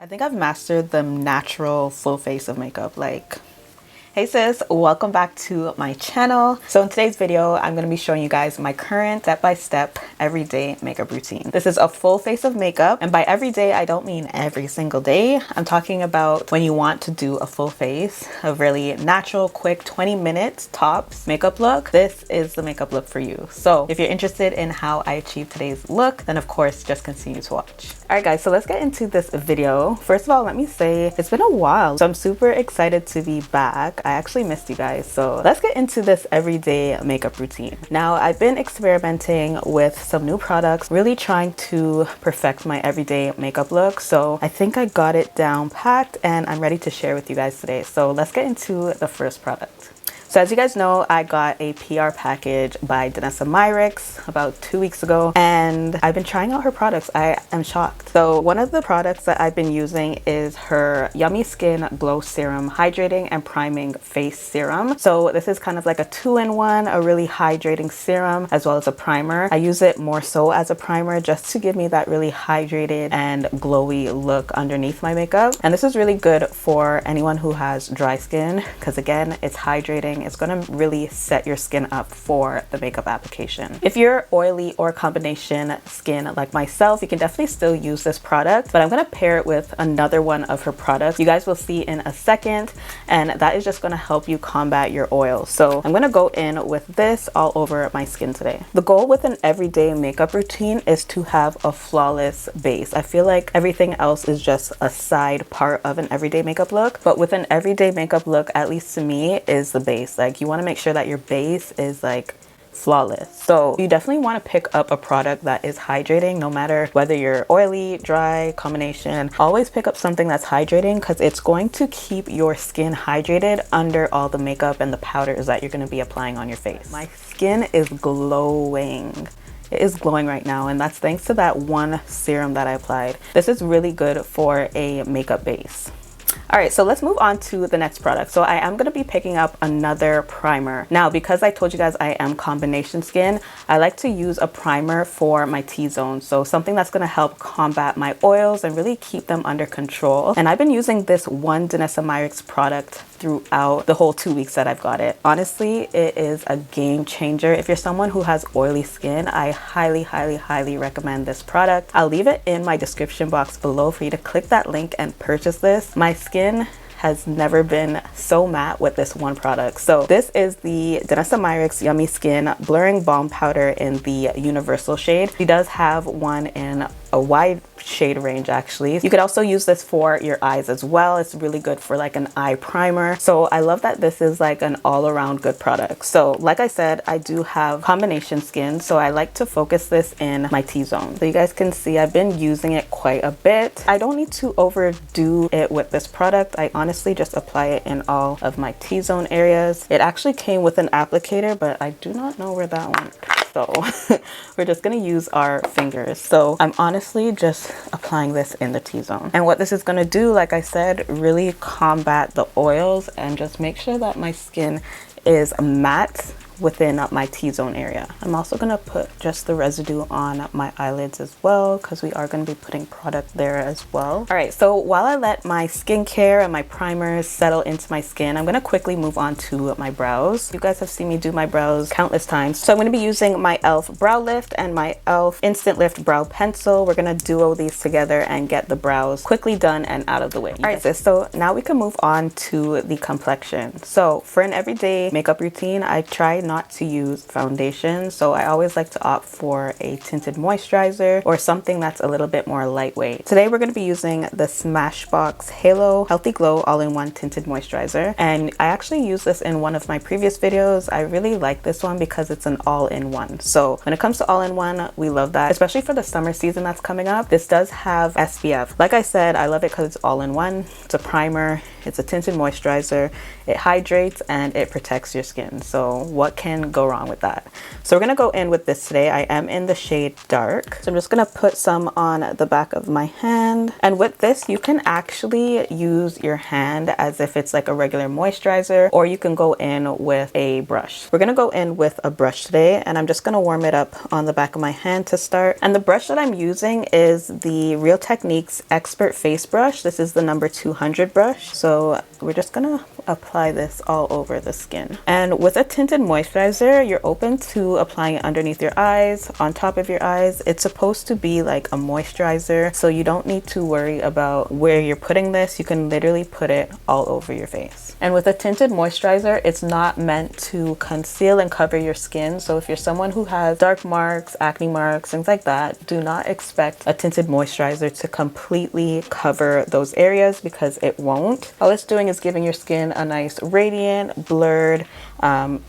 I think I've mastered the natural full face of makeup. Like, hey sis, welcome back to my channel. So in today's video, I'm going to be showing you guys my current step-by-step everyday makeup routine. This is a full face of makeup, and by every day, I don't mean every single day. I'm talking about when you want to do a full face, a really natural, quick 20 minutes tops makeup look. This is the makeup look for you. So if you're interested in how I achieve today's look, then of course, just continue to watch. All right guys, so let's get into this video. First of all, let me say it's been a while, so I'm super excited to be back. I actually missed you guys. So let's get into this everyday makeup routine. Now, I've been experimenting with some new products, really trying to perfect my everyday makeup look. So I think I got it down packed and I'm ready to share with you guys today. So let's get into the first product. So as you guys know, I got a PR package by Danessa Myricks about 2 weeks ago, and I've been trying out her products. I am shocked. So one of the products that I've been using is her Yummy Skin Glow Serum Hydrating and Priming Face Serum. So this is kind of like a 2-in-1, a really hydrating serum as well as a primer. I use it more so as a primer just to give me that really hydrated and glowy look underneath my makeup. And this is really good for anyone who has dry skin because again, it's hydrating. It's going to really set your skin up for the makeup application. If you're oily or combination skin like myself, you can definitely still use this product, but I'm going to pair it with another one of her products. You guys will see in a second, and that is just going to help you combat your oils. So I'm going to go in with this all over my skin today. The goal with an everyday makeup routine is to have a flawless base. I feel like everything else is just a side part of an everyday makeup look, but with an everyday makeup look, at least to me, is the base. Like, you want to make sure that your base is like flawless. So you definitely want to pick up a product that is hydrating, no matter whether you're oily, dry, combination. Always pick up something that's hydrating because it's going to keep your skin hydrated under all the makeup and the powders that you're going to be applying on your face. My skin is glowing. It is glowing right now, and that's thanks to that one serum that I applied. This is really good for a makeup base. All right, so let's move on to the next product. So I am going to be picking up another primer. Now, because I told you guys I am combination skin, I like to use a primer for my T-zone. So something that's going to help combat my oils and really keep them under control. And I've been using this one Danessa Myricks product throughout the whole 2 weeks that I've got it. Honestly, it is a game changer. If you're someone who has oily skin, I highly, highly, highly recommend this product. I'll leave it in my description box below for you to click that link and purchase this. My skin has never been so matte with this one product. So this is the Danessa Myricks Yummy Skin Blurring Balm Powder in the Universal shade. She does have one in a wide shade range actually. You could also use this for your eyes as well. It's really good for like an eye primer. So I love that this is like an all-around good product. So like I said, I do have combination skin, so I like to focus this in my T-zone. So you guys can see I've been using it quite a bit. I don't need to overdo it with this product. I honestly just apply it in all of my T-zone areas. It actually came with an applicator, but I do not know where that went. So we're just going to use our fingers. So I'm honestly just applying this in the T-zone. And what this is going to do, like I said, really combat the oils and just make sure that my skin is matte within my T-zone area. I'm also going to put just the residue on my eyelids as well because we are going to be putting product there as well. All right, so while I let my skincare and my primers settle into my skin, I'm going to quickly move on to my brows. You guys have seen me do my brows countless times. So I'm going to be using my e.l.f. Brow Lift and my e.l.f. Instant Lift Brow Pencil. We're going to duo these together and get the brows quickly done and out of the way. All right, sis, so now we can move on to the complexion. So for an everyday makeup routine, I try not to use foundation, so I always like to opt for a tinted moisturizer or something that's a little bit more lightweight. Today we're going to be using the Smashbox Halo Healthy Glow All-in-One Tinted Moisturizer, and I actually used this in one of my previous videos. I really like this one because it's an all-in-one. So when it comes to all-in-one, we love that, especially for the summer season that's coming up. This does have SPF. Like I said, I love it because it's all-in-one. It's a primer, it's a tinted moisturizer, it hydrates, and it protects your skin. So what can go wrong with that? So we're gonna go in with this today. I am in the shade Dark. So I'm just gonna put some on the back of my hand. And with this, you can actually use your hand as if it's like a regular moisturizer, or you can go in with a brush. We're gonna go in with a brush today, and I'm just gonna warm it up on the back of my hand to start. And the brush that I'm using is the Real Techniques Expert Face Brush. This is the number 200 brush. So we're just gonna apply this all over the skin. And with a tinted moisturizer, you're open to applying it underneath your eyes, on top of your eyes. It's supposed to be like a moisturizer, so you don't need to worry about where you're putting this. You can literally put it all over your face. And with a tinted moisturizer, it's not meant to conceal and cover your skin. So if you're someone who has dark marks, acne marks, things like that, do not expect a tinted moisturizer to completely cover those areas, because it won't. All it's doing is giving your skin a nice radiant, blurred,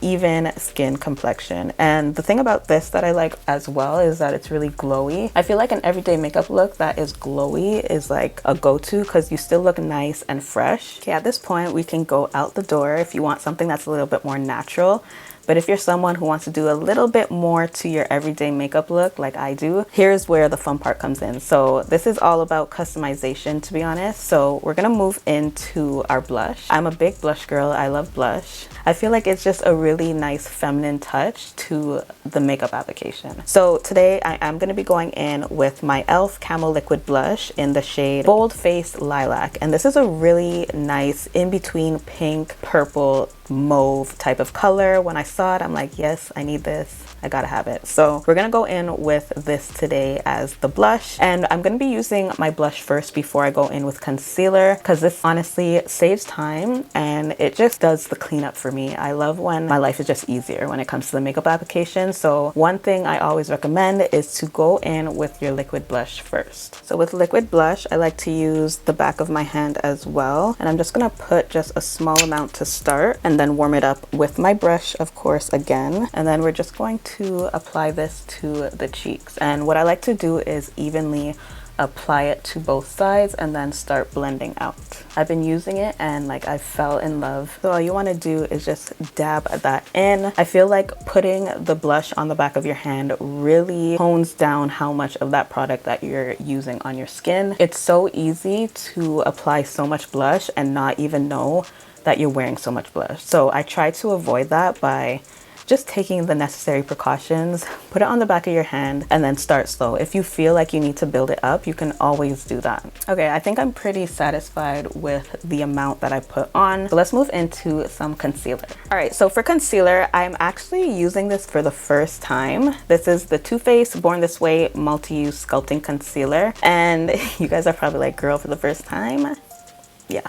even skin complexion. And the thing about this that I like as well is that it's really glowy. I feel like an everyday makeup look that is glowy is like a go-to, because you still look nice and fresh. Okay, at this point we can go out the door if you want something that's a little bit more natural. But if you're someone who wants to do a little bit more to your everyday makeup look like I do, here's where the fun part comes in. So this is all about customization, to be honest. So we're gonna move into our blush. I'm a big blush girl. I love blush. I feel like it's just a really nice feminine touch to the makeup application. So today I am gonna be going in with my e.l.f. Camo Liquid Blush in the shade Bold Face Lilac. And this is a really nice in-between pink, purple, mauve type of color. When I saw it, I'm like, yes, I need this. I gotta have it. So we're gonna go in with this today as the blush, and I'm gonna be using my blush first before I go in with concealer, because this honestly saves time and it just does the cleanup for me. I love when my life is just easier when it comes to the makeup application. So one thing I always recommend is to go in with your liquid blush first. So with liquid blush, I like to use the back of my hand as well, and I'm just gonna put just a small amount to start and then warm it up with my brush, of course, again. And then we're just going to apply this to the cheeks. And what I like to do is evenly apply it to both sides and then start blending out. I've been using it and like I fell in love. So all you want to do is just dab that in. I feel like putting the blush on the back of your hand really hones down how much of that product that you're using on your skin. It's so easy to apply so much blush and not even know that you're wearing so much blush. So I try to avoid that by just taking the necessary precautions. Put it on the back of your hand and then start slow. If you feel like you need to build it up, you can always do that. Okay, I think I'm pretty satisfied with the amount that I put on. So let's move into some concealer. All right, so for concealer, I'm actually using this for the first time. This is the Too Faced Born This Way Multi-Use Sculpting Concealer. And you guys are probably like, girl, for the first time? Yeah,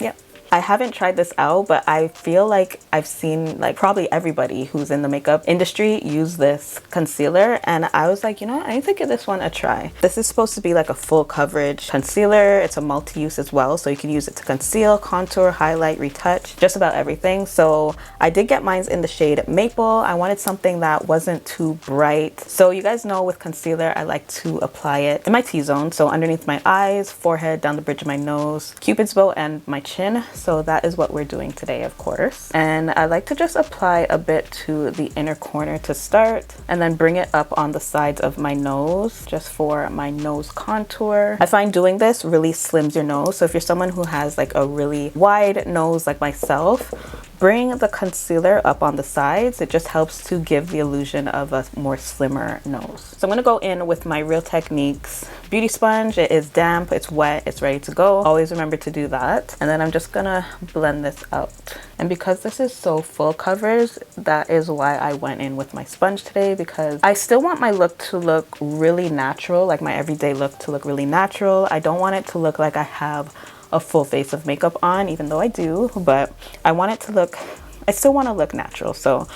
yep. I haven't tried this out, but I feel like I've seen like probably everybody who's in the makeup industry use this concealer, and I was like, you know what? I need to give this one a try. This is supposed to be like a full coverage concealer. It's a multi-use as well, so you can use it to conceal, contour, highlight, retouch, just about everything. So I did get mine in the shade Maple. I wanted something that wasn't too bright. So you guys know with concealer, I like to apply it in my T-zone, so underneath my eyes, forehead, down the bridge of my nose, Cupid's bow, and my chin. So that is what we're doing today, of course. And I like to just apply a bit to the inner corner to start, and then bring it up on the sides of my nose just for my nose contour. I find doing this really slims your nose. So if you're someone who has like a really wide nose like myself, bring the concealer up on the sides. It just helps to give the illusion of a more slimmer nose. So I'm gonna go in with my Real Techniques beauty sponge. It is damp, it's wet, it's ready to go. Always remember to do that. And then I'm just gonna blend this out. And because this is so full coverage, that is why I went in with my sponge today, because I still want my look to look really natural, like my everyday look to look really natural. I don't want it to look like I have a full face of makeup on, even though I do, but I want it to look, I still want to look natural. So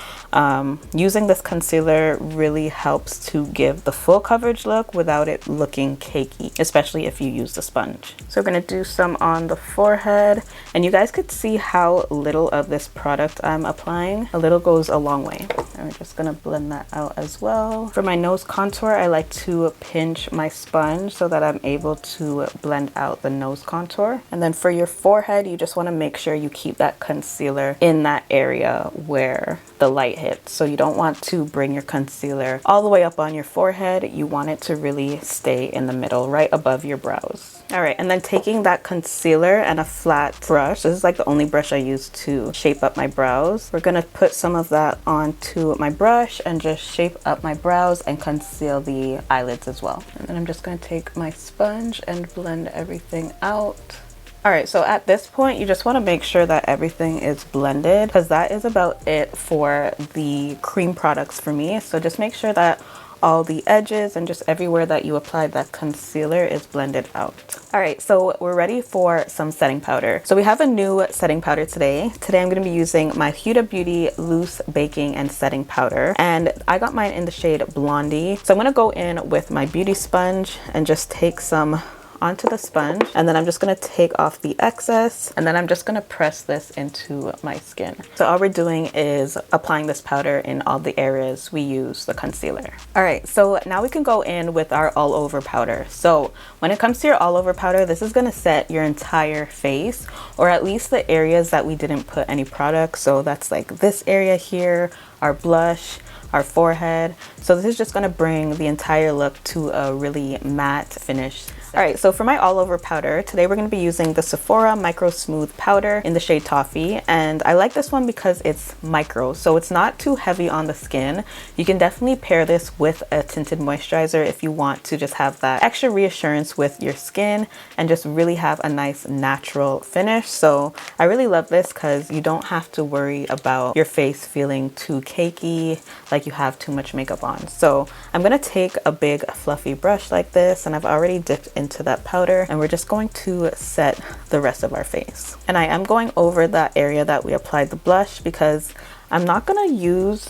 using this concealer really helps to give the full coverage look without it looking cakey, especially if you use the sponge. So we're going to do some on the forehead, and you guys could see how little of this product I'm applying. A little goes a long way. And we're just going to blend that out as well. For my nose contour, I like to pinch my sponge so that I'm able to blend out the nose contour. And then for your forehead, you just want to make sure you keep that concealer in that area area where the light hits. So you don't want to bring your concealer all the way up on your forehead. You want it to really stay in the middle, right above your brows. All right, and then taking that concealer and a flat brush, this is like the only brush I use to shape up my brows. We're gonna put some of that onto my brush and just shape up my brows and conceal the eyelids as well. And then I'm just gonna take my sponge and blend everything out. All right, so at this point, you just want to make sure that everything is blended, because that is about it for the cream products for me. So just make sure that all the edges and just everywhere that you applied that concealer is blended out. All right, so we're ready for some setting powder. So we have a new setting powder today. Today I'm going to be using my Huda Beauty Loose Baking and Setting Powder, and I got mine in the shade Blondie. So I'm going to go in with my beauty sponge and just take some onto the sponge, and then I'm just going to take off the excess, and then I'm just going to press this into my skin. So all we're doing is applying this powder in all the areas we use the concealer. All right, so now we can go in with our all over powder. So when it comes to your all over powder, this is going to set your entire face, or at least the areas that we didn't put any product. So that's like this area here, our blush, our forehead. So this is just going to bring the entire look to a really matte finish. All right, so for my all over powder, today we're going to be using the Sephora Micro Smooth Powder in the shade Toffee. And I like this one because it's micro, so it's not too heavy on the skin. You can definitely pair this with a tinted moisturizer if you want to just have that extra reassurance with your skin and just really have a nice natural finish. So I really love this because you don't have to worry about your face feeling too cakey, like you have too much makeup on. So I'm going to take a big fluffy brush like this, and I've already dipped into that powder, and we're just going to set the rest of our face. And I am going over that area that we applied the blush because I'm not going to use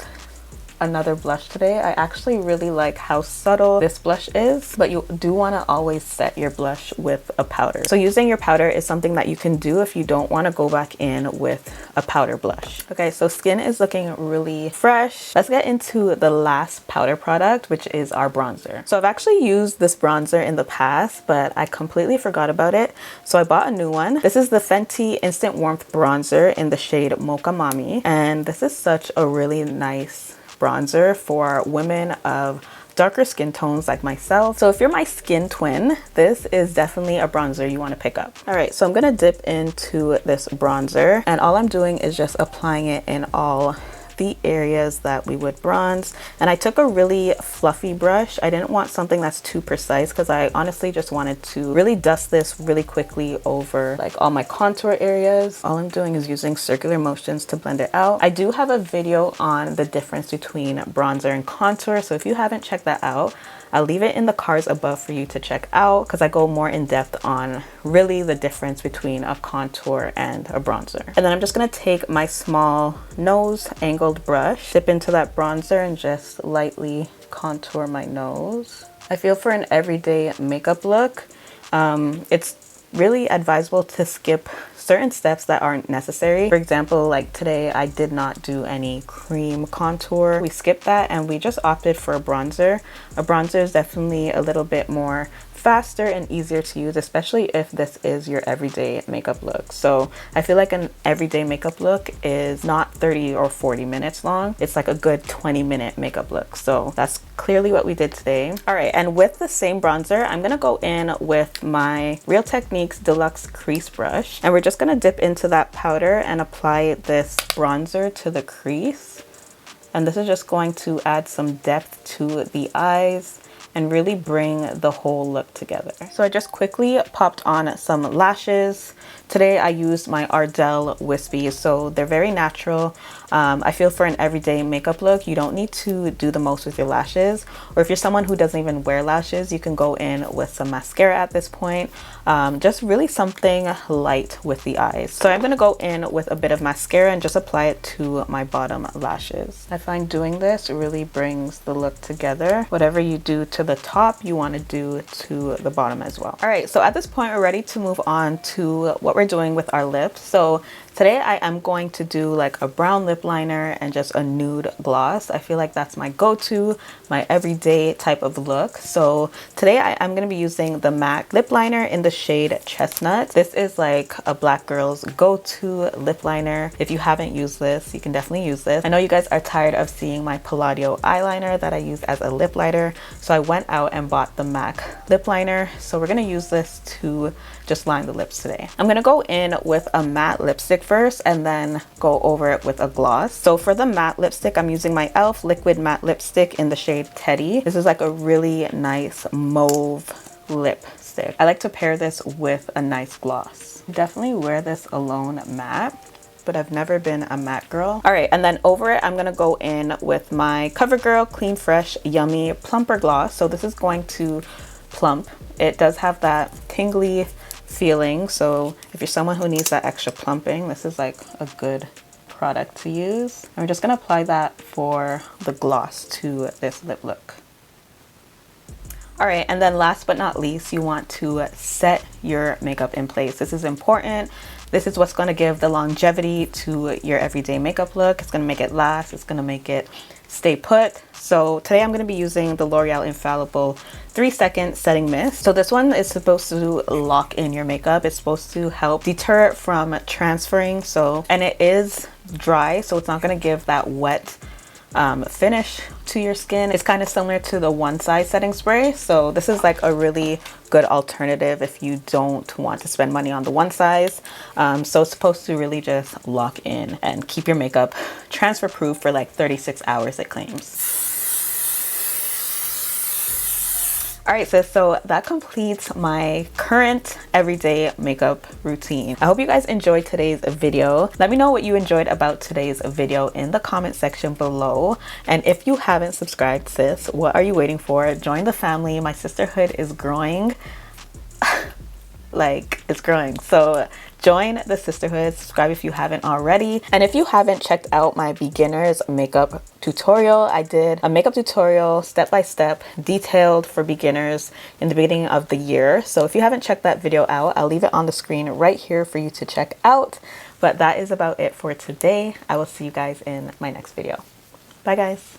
another blush today. I actually really like how subtle this blush is, but you do want to always set your blush with a powder. So using your powder is something that you can do if you don't want to go back in with a powder blush. Okay, so skin is looking really fresh. Let's get into the last powder product, which is our bronzer. So I've actually used this bronzer in the past, but I completely forgot about it. So I bought a new one. This is the Fenty Instant Warmth Bronzer in the shade Mocha Mami. And this is such a really nice bronzer for women of darker skin tones like myself. So if you're my skin twin, this is definitely a bronzer you want to pick up. All right, so I'm gonna dip into this bronzer, and all I'm doing is just applying it in all the areas that we would bronze. And I took a really fluffy brush. I didn't want something that's too precise because I honestly just wanted to really dust this really quickly over like all my contour areas. All I'm doing is using circular motions to blend it out. I do have a video on the difference between bronzer and contour, so if you haven't checked that out, I'll leave it in the cards above for you to check out because I go more in depth on really the difference between a contour and a bronzer. And then I'm just going to take my small nose angled brush, dip into that bronzer, and just lightly contour my nose. I feel for an everyday makeup look, it's really advisable to skip certain steps that aren't necessary. For example, like today I did not do any cream contour. We skipped that and we just opted for a bronzer. A bronzer is definitely a little bit more faster and easier to use, especially if this is your everyday makeup look. So I feel like an everyday makeup look is not 30 or 40 minutes long. It's like a good 20-minute makeup look. So that's clearly what we did today. All right, and with the same bronzer, I'm gonna go in with my Real Techniques Deluxe Crease Brush, and we're just gonna dip into that powder and apply this bronzer to the crease. And this is just going to add some depth to the eyes and really bring the whole look together. So I just quickly popped on some lashes. Today I used my Ardell Wispies, so they're very natural. I feel for an everyday makeup look, you don't need to do the most with your lashes. Or if you're someone who doesn't even wear lashes, you can go in with some mascara at this point. Just really something light with the eyes. So I'm gonna go in with a bit of mascara and just apply it to my bottom lashes. I find doing this really brings the look together. Whatever you do to the top, you wanna do to the bottom as well. All right, so at this point, we're ready to move on to what we're doing with our lips. So Today I am going to do like a brown lip liner and just a nude gloss. I feel like that's my go-to, my everyday type of look. So today I'm going to be using the MAC lip liner in the shade Chestnut. This is like a black girl's go-to lip liner. If you haven't used this, you can definitely use this. I know you guys are tired of seeing my Palladio eyeliner that I use as a lip liner. So I went out and bought the MAC lip liner. So we're going to use this to just line the lips today. I'm going to go in with a matte lipstick first and then go over it with a gloss. So for the matte lipstick, I'm using my e.l.f. liquid matte lipstick in the shade Teddy. This is like a really nice mauve lipstick. I like to pair this with a nice gloss. Definitely wear this alone matte, but I've never been a matte girl. All right, and then over it, I'm gonna go in with my CoverGirl Clean Fresh Yummy Plumper Gloss. So this is going to plump. It does have that tingly feeling, so if you're someone who needs that extra plumping, this is like a good product to use. And we're just gonna apply that for the gloss to this lip look. All right, and then last but not least, you want to set your makeup in place. This is important. This is what's gonna give the longevity to your everyday makeup look. It's gonna make it last, it's gonna make it stay put. So today I'm going to be using the L'Oreal Infallible 3-second setting mist. So this one is supposed to lock in your makeup. It's supposed to help deter it from transferring. And it is dry, so it's not going to give that wet finish to your skin. It's kind of similar to the One Size setting spray. So this is like a really good alternative if you don't want to spend money on the One Size. So it's supposed to really just lock in and keep your makeup transfer proof for like 36 hours, it claims. All right, sis, so that completes my current everyday makeup routine. I hope you guys enjoyed today's video. Let me know what you enjoyed about today's video in the comment section below. And if you haven't subscribed, sis, what are you waiting for? Join the family. My sisterhood is growing. Like, it's growing. So join the sisterhood, subscribe if you haven't already. And if you haven't checked out my beginner's makeup tutorial, I did a makeup tutorial step-by-step detailed for beginners in the beginning of the year. So if you haven't checked that video out, I'll leave it on the screen right here for you to check out. But that is about it for today. I will see you guys in my next video. Bye guys.